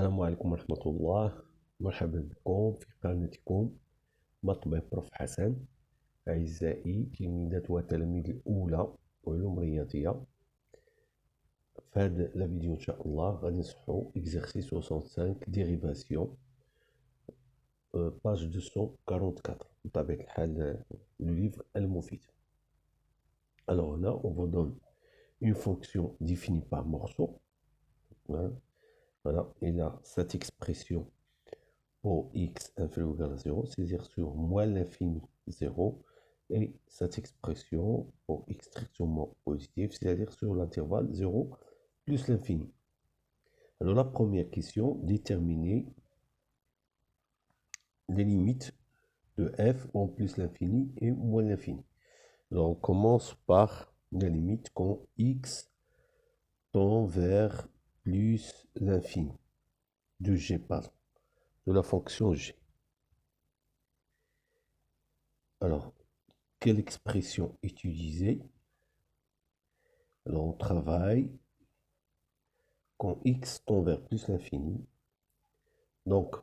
السلام عليكم ورحمة الله. مرحبا بكم في قناتكم مطبع بروف حسن. أعزائي تلميذات وتلاميذ الأولى علوم رياضية، في هذا الفيديو إن شاء الله غادي نصحو إكزرسيس 65 ديريفاسيون باج 244 بطبيعة الحال لو ليفر المفيد. Alors là, on vous donne une fonction définie par morceau. Voilà, il a cette expression pour x inférieur ou égal à 0, c'est-à-dire sur moins l'infini 0, et cette expression pour x strictement positif, c'est-à-dire sur l'intervalle 0 plus l'infini. Alors la première question, déterminer les limites de f en plus l'infini et moins l'infini. Alors on commence par la limite quand x tend vers plus l'infini de g, pardon, de la fonction g. Alors, quelle expression utiliser? Alors, on travaille quand x tend vers plus l'infini. Donc,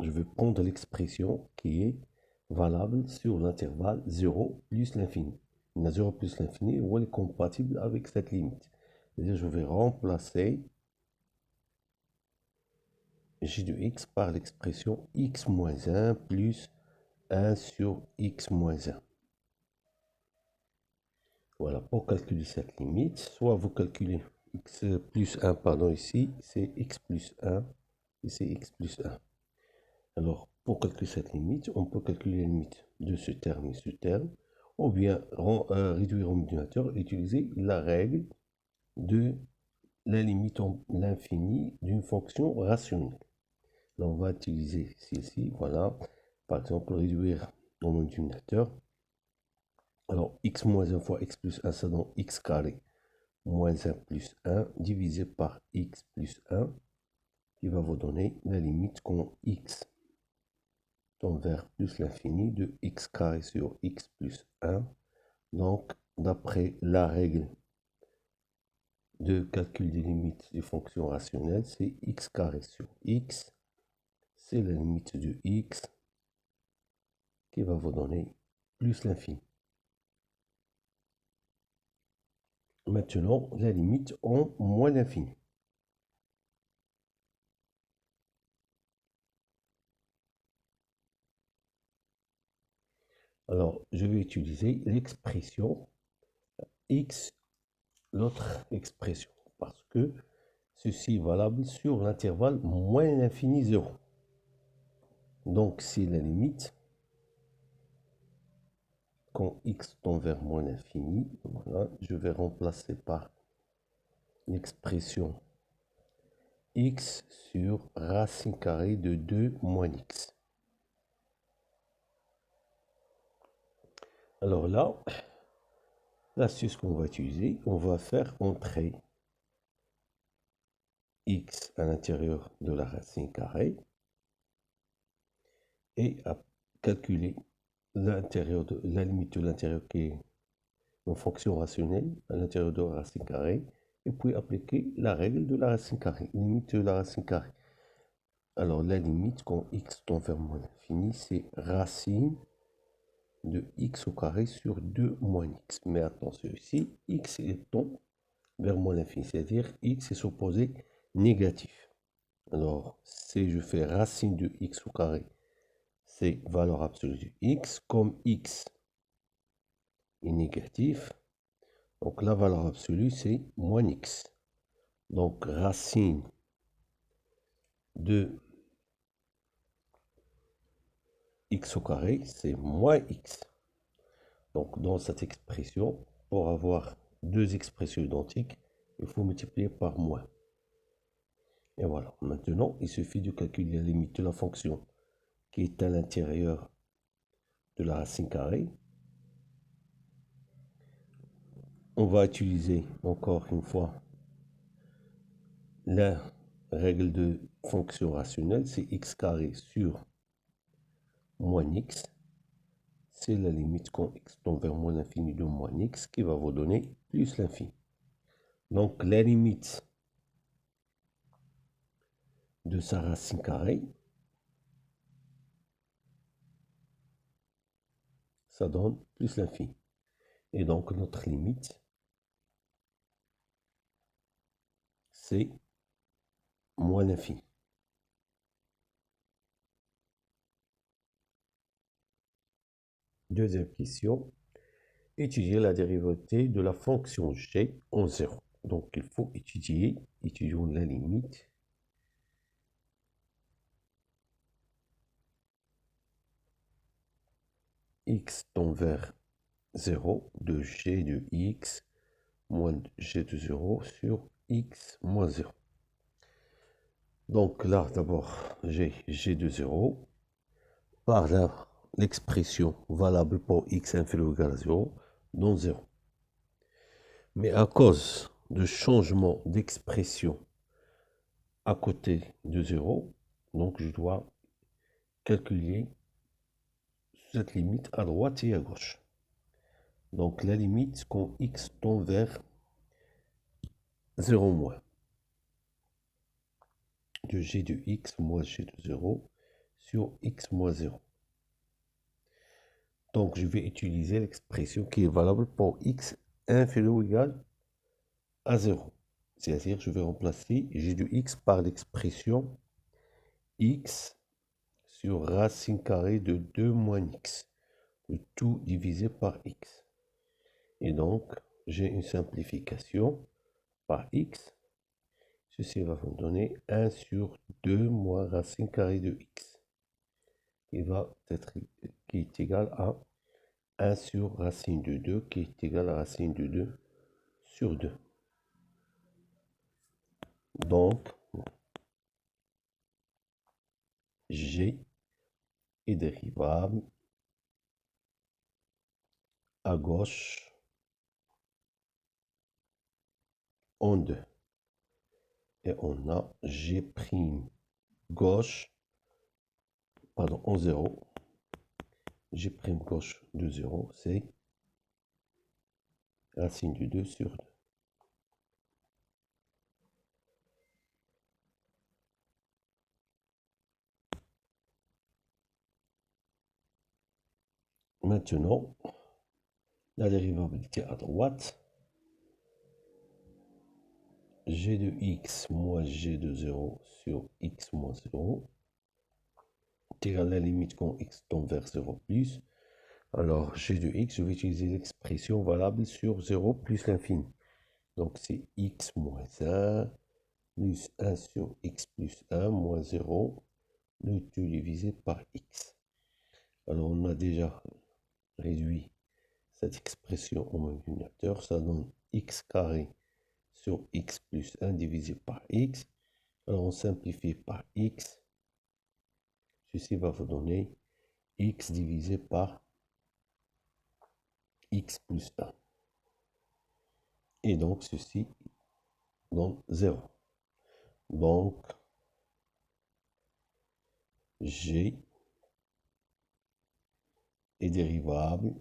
je vais prendre l'expression qui est valable sur l'intervalle 0 plus l'infini. 0 plus l'infini, ou elle est compatible avec cette limite. C'est-à-dire, je vais remplacer g de x par l'expression x moins 1 plus 1 sur x moins 1. Voilà, pour calculer cette limite, soit vous calculez x plus 1, pardon, ici, c'est x plus 1, et c'est x plus 1. Alors, pour calculer cette limite, on peut calculer la limite de ce terme et ce terme, ou bien réduire au modulateur et utiliser la règle de la limite en l'infini d'une fonction rationnelle. Là, on va utiliser celle-ci, voilà. Par exemple, réduire au modulateur. Alors, x moins 1 fois x plus 1, ça donne x carré moins 1 plus 1 divisé par x plus 1, qui va vous donner la limite quand x tend vers plus l'infini de x carré sur x plus 1. Donc, d'après la règle de calcul des limites des fonctions rationnelles, c'est x carré sur x, c'est la limite de x qui va vous donner plus l'infini. Maintenant, la limite en moins l'infini. Alors, je vais utiliser l'expression x, l'autre expression, parce que ceci est valable sur l'intervalle moins l'infini 0. Donc, c'est la limite quand x tend vers moins l'infini. Voilà, je vais remplacer par l'expression x sur racine carrée de 2 moins x. Alors là, l'astuce qu'on va utiliser, on va faire entrer x à l'intérieur de la racine carrée et à calculer l'intérieur de la limite de l'intérieur qui est une fonction rationnelle à l'intérieur de la racine carrée, et puis appliquer la règle de la racine carrée, limite de la racine carrée. Alors la limite quand x tend vers moins l'infini, c'est racine de x au carré sur 2 moins x. Mais attention ici, x tend vers moins l'infini, c'est-à-dire x est supposé négatif. Alors si je fais racine de x au carré, c'est valeur absolue de x, comme x est négatif, donc la valeur absolue c'est moins x. Donc racine de x au carré, c'est moins x. Donc dans cette expression, pour avoir deux expressions identiques, il faut multiplier par moins. Et voilà, maintenant il suffit de calculer la limite de la fonction qui est à l'intérieur de la racine carrée. On va utiliser encore une fois la règle de fonction rationnelle, c'est x carré sur moins x. C'est la limite quand x tend vers moins l'infini de moins x qui va vous donner plus l'infini. Donc la limite de sa racine carrée, ça donne plus l'infini. Et donc notre limite, c'est moins l'infini. Deuxième question, étudier la dérivée de la fonction g en 0. Donc il faut étudions la limite. X tend vers 0 de g de x moins g de 0 sur x moins 0. Donc là, d'abord, j'ai g de 0 par l'expression valable pour x inférieur ou égal à 0, non 0. Mais à cause de changement d'expression à côté de 0, donc je dois calculer cette limite à droite et à gauche. Donc la limite quand x tend vers 0 moins de g de x moins g de 0 sur x moins 0. Donc je vais utiliser l'expression qui est valable pour x inférieur ou égal à 0. C'est-à-dire je vais remplacer g de x par l'expression x sur racine carrée de 2 moins x, le tout divisé par x. Et donc j'ai une simplification par x. Ceci va vous donner 1 sur 2 moins racine carrée de x, qui est égal à 1 sur racine de 2, qui est égal à racine de 2 sur 2. Donc, g est dérivable à gauche en 2. Et on a g' gauche, pardon, en 0. G' gauche de 0, c'est racine de 2 sur 2. Maintenant, la dérivabilité à droite, g de x moins g de 0 sur x moins 0 est égal à la limite quand x tend vers 0 plus. Alors, g de x, je vais utiliser l'expression valable sur 0 plus l'infini. Donc, c'est x moins 1 plus 1 sur x plus 1 moins 0, le tout divisé par x. Alors, on a déjà réduit cette expression au dénominateur. Ça donne x carré sur x plus 1 divisé par x. Alors, on simplifie par x. Ceci va vous donner x divisé par x plus 1. Et donc, ceci donne 0. Donc, g est dérivable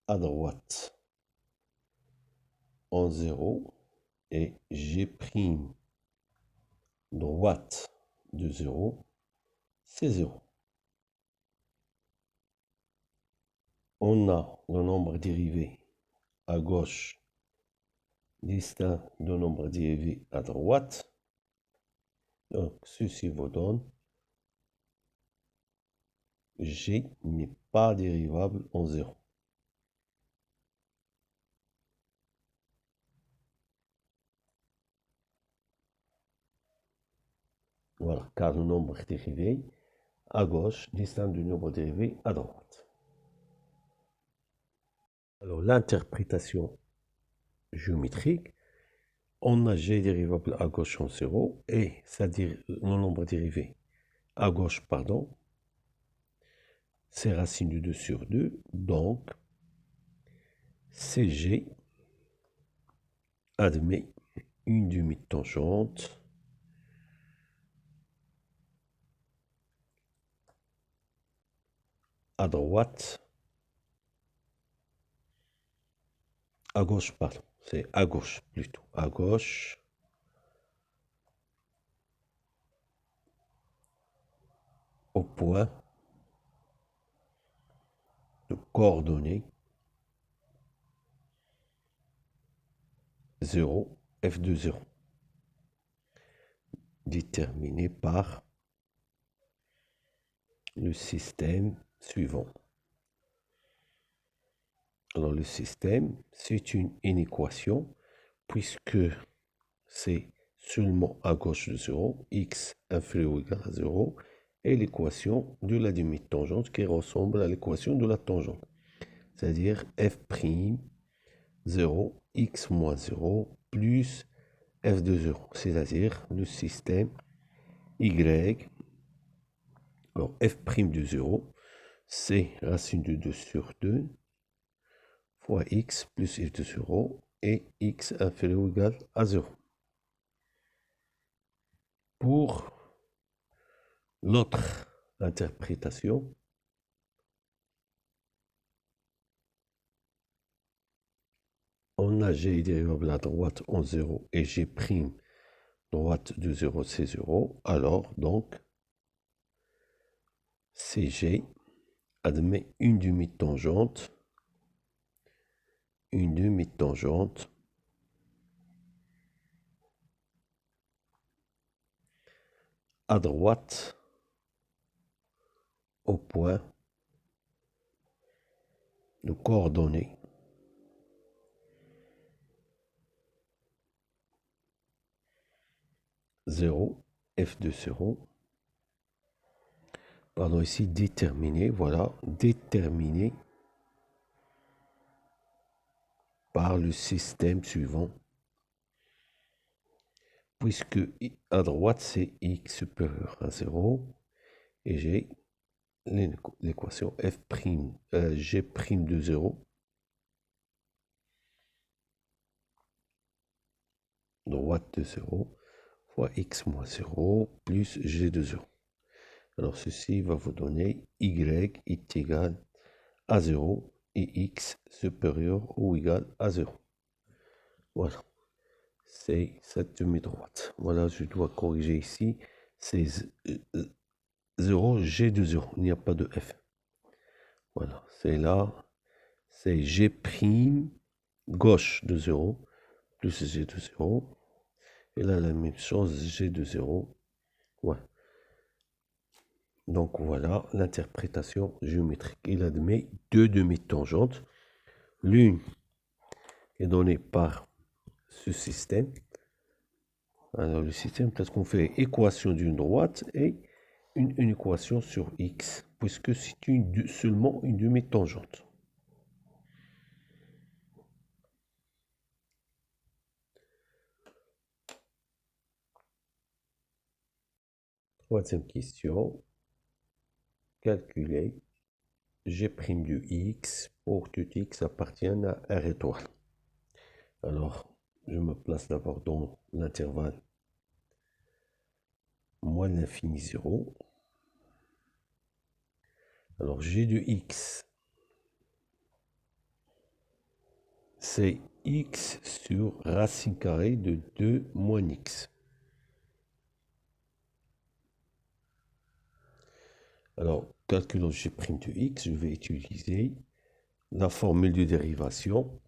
à droite en 0 et g' droite de 0, c'est 0. On a le nombre dérivé à gauche distinct du nombre dérivé à droite. Donc, ceci vous donne g n'est pas dérivable en 0. Voilà, car le nombre dérivé à gauche distinct du nombre dérivé à droite. Alors, l'interprétation géométrique, on a g dérivable à gauche en 0 et c'est-à-dire le nombre dérivé à gauche, pardon, c'est racine de 2 sur 2, donc CG admet une demi-tangente à droite, à gauche, pardon, c'est à gauche plutôt, à gauche au point de coordonnées 0, f de 0, déterminé par le système suivant. Alors le système, c'est une inéquation, puisque c'est seulement à gauche de 0, x inférieur ou égal à 0, et l'équation de la demi-tangente qui ressemble à l'équation de la tangente. C'est-à-dire f', 0, x moins 0, plus f de 0. C'est-à-dire le système y. Alors f' de 0, c'est racine de 2 sur 2 fois x plus f de 0 et x inférieur ou égal à 0. Pour l'autre interprétation, on a g dérivable à droite en 0 et g' droite de 0 c'est 0. Alors donc CG admet une demi-tangente à droite au point de coordonnées 0, f de 0. Pardon, ici déterminé, voilà, déterminé par le système suivant. Puisque à droite c'est x supérieur à 0 et j'ai l'équation f', g' de 0, droite de 0, fois x moins 0 plus g de 0. Alors ceci va vous donner y est égal à 0 et x supérieur ou égal à 0. Voilà, c'est cette demi-droite. Voilà, je dois corriger ici, c'est 0, g de 0, il n'y a pas de f. Voilà, c'est là, c'est g' gauche de 0 plus g de 0. Et là, la même chose, g de 0. Ouais. Donc voilà l'interprétation géométrique. Il admet deux demi-tangentes. L'une est donnée par ce système. Alors le système, peut-être qu'on fait équation d'une droite et une équation sur x, puisque c'est seulement une demi-tangente. Troisième question. Calculer g' de x pour tout x appartienne à R étoile. Alors, je me place d'abord dans l'intervalle moins l'infini 0. Alors, g de x, c'est x sur racine carrée de 2 moins x. Alors, calculons g' de x, je vais utiliser la formule de dérivation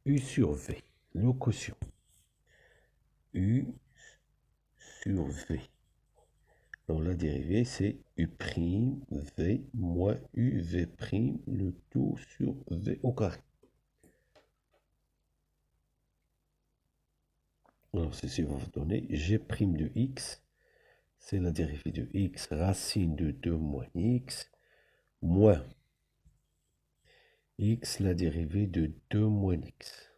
u sur v, le quotient. U sur v. Alors la dérivée, c'est u'v moins uv', le tout sur v au carré. Alors ceci va vous donner g' de x, c'est la dérivée de x racine de 2 moins x, moins x, la dérivée de 2 moins x.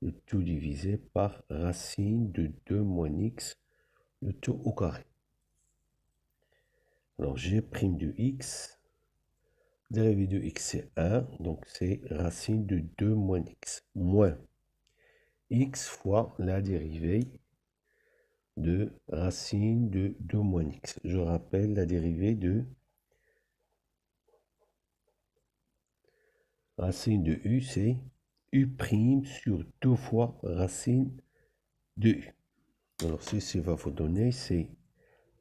Le tout divisé par racine de 2 moins x, le tout au carré. Alors g' de x, dérivée de x c'est 1, donc c'est racine de 2 moins x, moins x fois la dérivée de racine de 2 moins x. Je rappelle la dérivée de racine de u, c'est u' sur 2 fois racine de u. Alors ceci va vous donner, c'est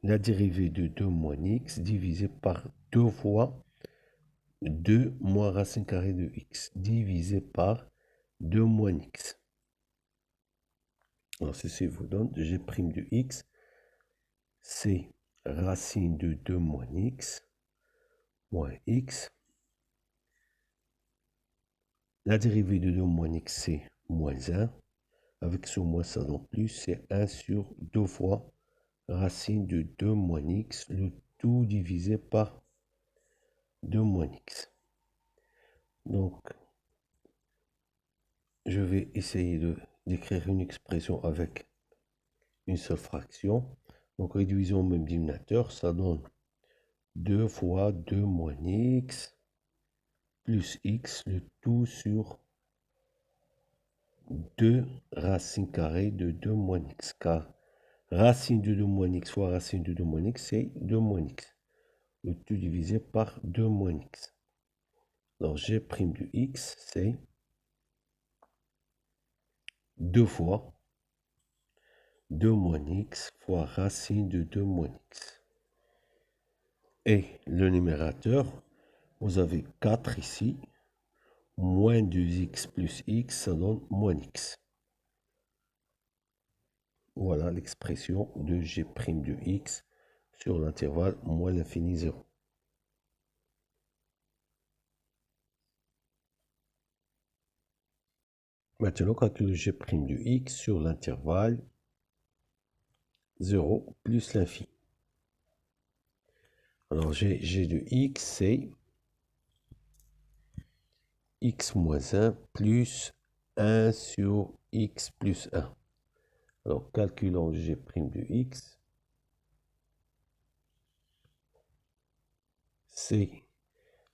la dérivée de 2 moins x divisé par 2 fois 2 moins racine carrée de x divisé par 2 moins x. Alors ceci vous donne g' de x, c'est racine de 2 moins x moins x. La dérivée de 2 moins x, c'est moins 1. Avec ce moins, ça donne plus, c'est 1 sur 2 fois racine de 2 moins x, le tout divisé par 2 moins x. Donc, je vais essayer d'écrire une expression avec une seule fraction. Donc, réduisons au même dénominateur, ça donne 2 fois 2 moins x plus x, le tout sur 2 racine carrée de 2 moins x, car racine de 2 moins x fois racine de 2 moins x, c'est 2 moins x. Le tout divisé par 2 moins x. Alors, g' de x, c'est 2 fois 2 moins x fois racine de 2 moins x. Et le numérateur, vous avez 4 ici, moins 2x plus x, ça donne moins x. Voilà l'expression de g' de x sur l'intervalle moins l'infini 0. Maintenant, calcule g' de x sur l'intervalle 0 plus l'infini. Alors, g de x, c'est x moins 1 plus 1 sur x plus 1. Alors, calculons g' de x. C'est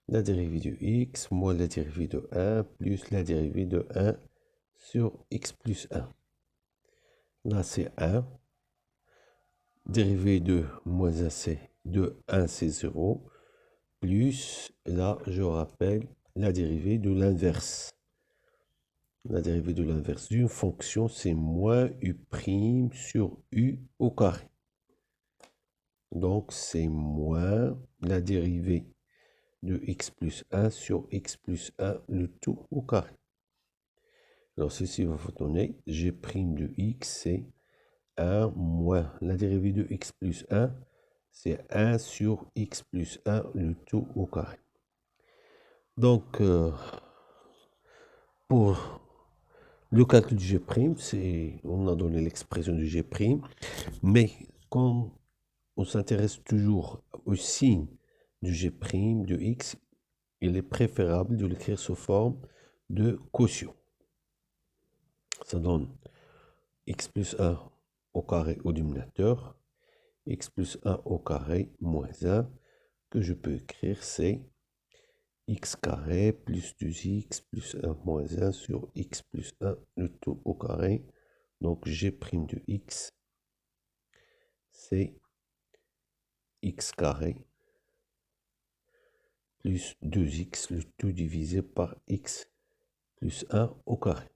la dérivée de x moins la dérivée de 1 plus la dérivée de 1 sur x plus 1. Là, c'est 1. Dérivée de moins 1, c'est de 1, c'est 0. Plus, là, je rappelle, la dérivée de l'inverse. La dérivée de l'inverse d'une fonction, c'est moins u' sur u au carré. Donc, c'est moins la dérivée de x plus 1 sur x plus 1, le tout au carré. Alors, ceci va vous donner g' de x, c'est 1 moins la dérivée de x plus 1, c'est 1 sur x plus 1, le tout au carré. Donc, pour le calcul du g', on a donné l'expression du g', mais comme on s'intéresse toujours au signe du g' de x, il est préférable de l'écrire sous forme de quotient. Ça donne x plus 1 au carré au dénominateur, x plus 1 au carré moins 1, que je peux écrire, c'est x carré plus 2x plus 1 moins 1 sur x plus 1, le tout au carré. Donc, g' de x, c'est x carré plus 2x, le tout divisé par x plus 1 au carré.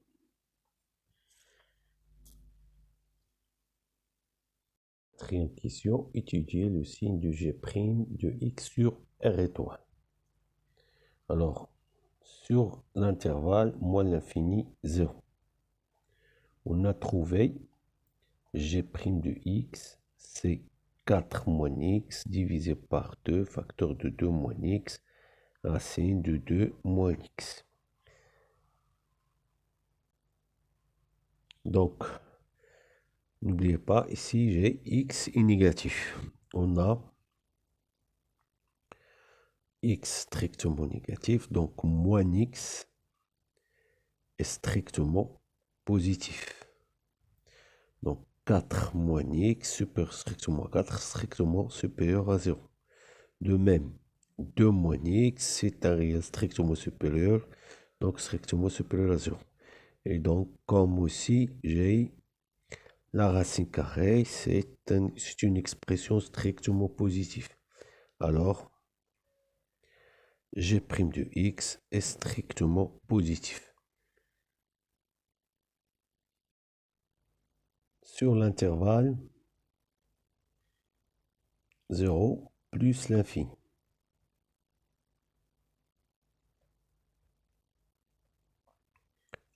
Quatrième question, étudier le signe du g' de x sur R étoile. Alors, sur l'intervalle moins l'infini 0, on a trouvé g' de x, c'est 4 moins x divisé par 2, facteur de 2 moins x, racine de 2 moins x. Donc, n'oubliez pas, ici j'ai x est négatif. On a x strictement négatif, donc moins x est strictement positif. Donc 4 moins x supérieur strictement à 4, strictement supérieur à 0. De même, 2 moins x, c'est un réel strictement supérieur, donc strictement supérieur à 0. Et donc, comme aussi, j'ai la racine carrée, c'est une expression strictement positive. Alors, g' de x est strictement positif. Sur l'intervalle 0 plus l'infini.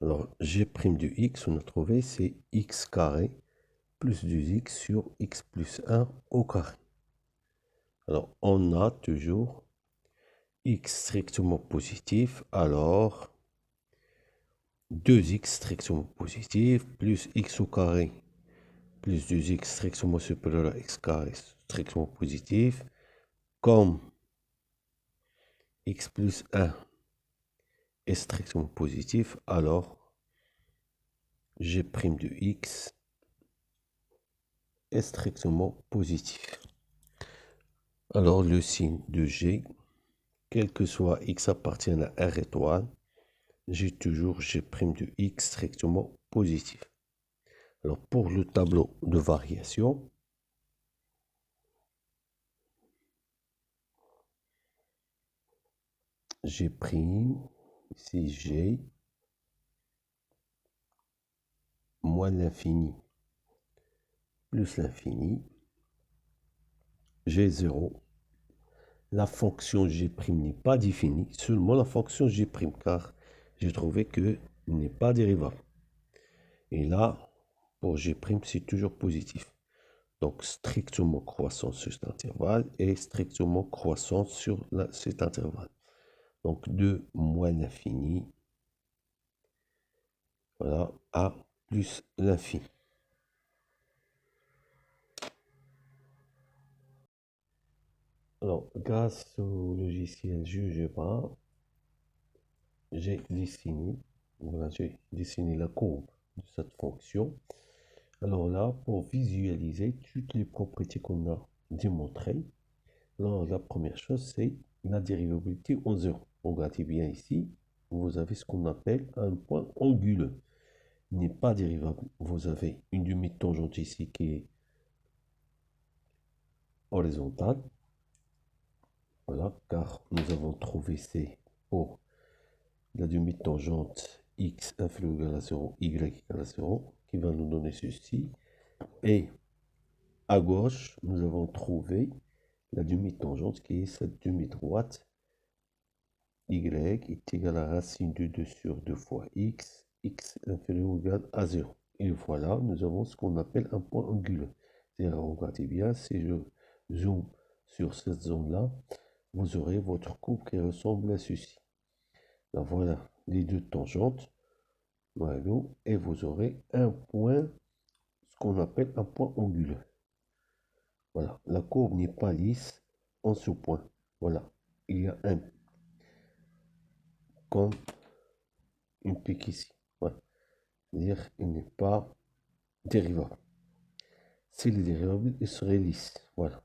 Alors, g' de x, on a trouvé, c'est x carré plus 2x sur x plus 1 au carré. Alors, on a toujours x strictement positif, alors 2x strictement positif plus x au carré plus 2x strictement supérieur à x carré strictement positif, comme x plus 1 est strictement positif, alors g' de x est strictement positif. Alors le signe de g, quel que soit x appartienne à R étoile, j'ai toujours g' de x strictement positif. Alors pour le tableau de variation, g', ici g, moins l'infini plus l'infini, g0, la fonction g' n'est pas définie, seulement la fonction g', car j'ai trouvé que n'est pas dérivable. Et là, pour g', c'est toujours positif. Donc, strictement croissant sur cet intervalle et strictement croissant sur cet intervalle. Donc, 2 moins l'infini, voilà, a plus l'infini. Alors, grâce au logiciel GeoGebra, j'ai dessiné, voilà, j'ai dessiné la courbe de cette fonction. Alors là, pour visualiser toutes les propriétés qu'on a démontrées, alors la première chose, c'est la dérivabilité en 0. Regardez bien ici, vous avez ce qu'on appelle un point anguleux. Il n'est pas dérivable. Vous avez une demi-tangente ici qui est horizontale. Voilà, car nous avons trouvé C pour la demi-tangente x inférieur ou égal à 0, y égal à 0, qui va nous donner ceci. Et à gauche, nous avons trouvé la demi-tangente qui est cette demi-droite y est égal à racine de 2 sur 2 fois x inférieur ou égal à 0. Et voilà, nous avons ce qu'on appelle un point anguleux. C'est-à-dire, regardez bien, si je zoome sur cette zone-là, vous aurez votre courbe qui ressemble à ceci. Là, voilà les deux tangentes, voilà, et vous aurez un point, ce qu'on appelle un point anguleux. Voilà, la courbe n'est pas lisse en ce point. Voilà, il y a un comme une pique ici. Voilà. C'est-à-dire qu'il n'est pas dérivable. S'il est dérivable, il serait lisse. Voilà.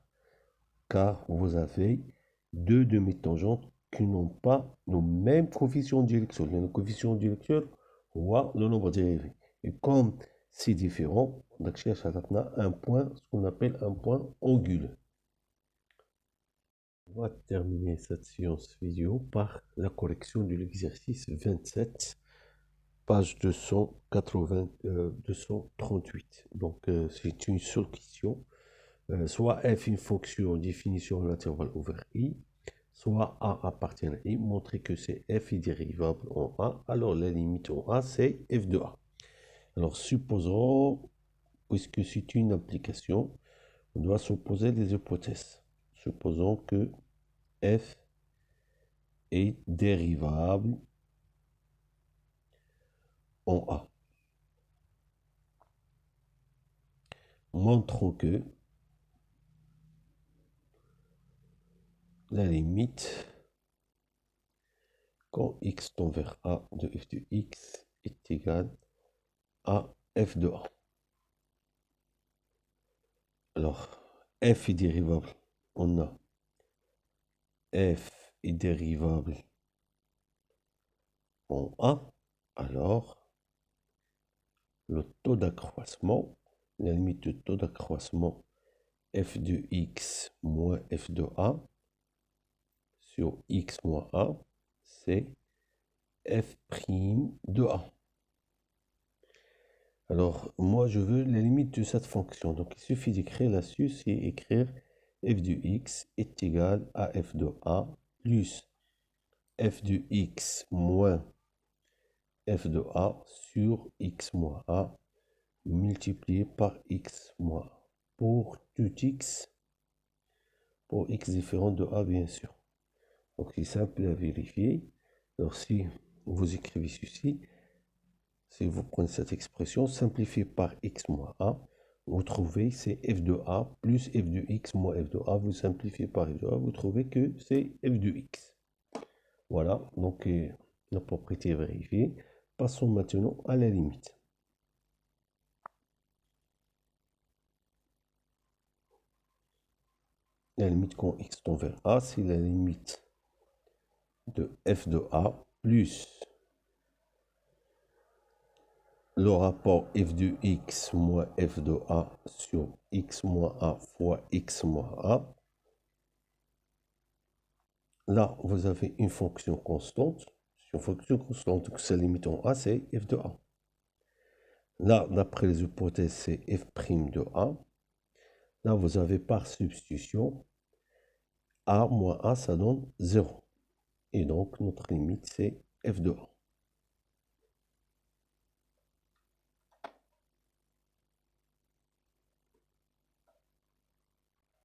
Car vous avez deux demi-tangentes qui n'ont pas le même coefficient d'élection. Le coefficient d'élection ou le nombre dérivé. Et comme c'est différent, on cherche à un point, ce qu'on appelle un point anguleux. On va terminer cette séance vidéo par la correction de l'exercice 27, page 238. Donc, c'est une seule question. Soit f une fonction définie sur un intervalle ouvert i, soit a appartient à i, montrer que c'est f est dérivable en a, alors la limite en a, c'est f de a. Alors, supposons, puisque c'est une application, on doit supposer des hypothèses. Supposons que f est dérivable en a. Montrons que la limite quand x tend vers a de f de x est égale à f de a. Alors, f est dérivable. On a f est dérivable en a. Alors, le taux d'accroissement, la limite de taux d'accroissement f de x moins f de a sur x moins a, c'est f' de a. Alors, moi, je veux la limite de cette fonction. Donc, il suffit d'écrire l'astuce et écrire f de x est égal à f de a plus f de x moins f de a sur x moins a multiplié par x moins a pour tout x, pour x différent de a bien sûr. Donc c'est simple à vérifier. Alors si vous écrivez ceci, si vous prenez cette expression simplifiée par x moins a, vous trouvez c'est f de a plus f de x moins f de a. Vous simplifiez par f de a, vous trouvez que c'est f de x. Voilà, donc la propriété est vérifiée. Passons maintenant à la limite. La limite quand x tend vers a, c'est la limite de f de a plus le rapport f de x moins f de a sur x moins a fois x moins a. Là, vous avez une fonction constante. Une fonction constante, donc sa limite en a, c'est f de a. Là, d'après les hypothèses, c'est f' de a. Là, vous avez par substitution a moins a, ça donne 0. Et donc, notre limite, c'est f de a.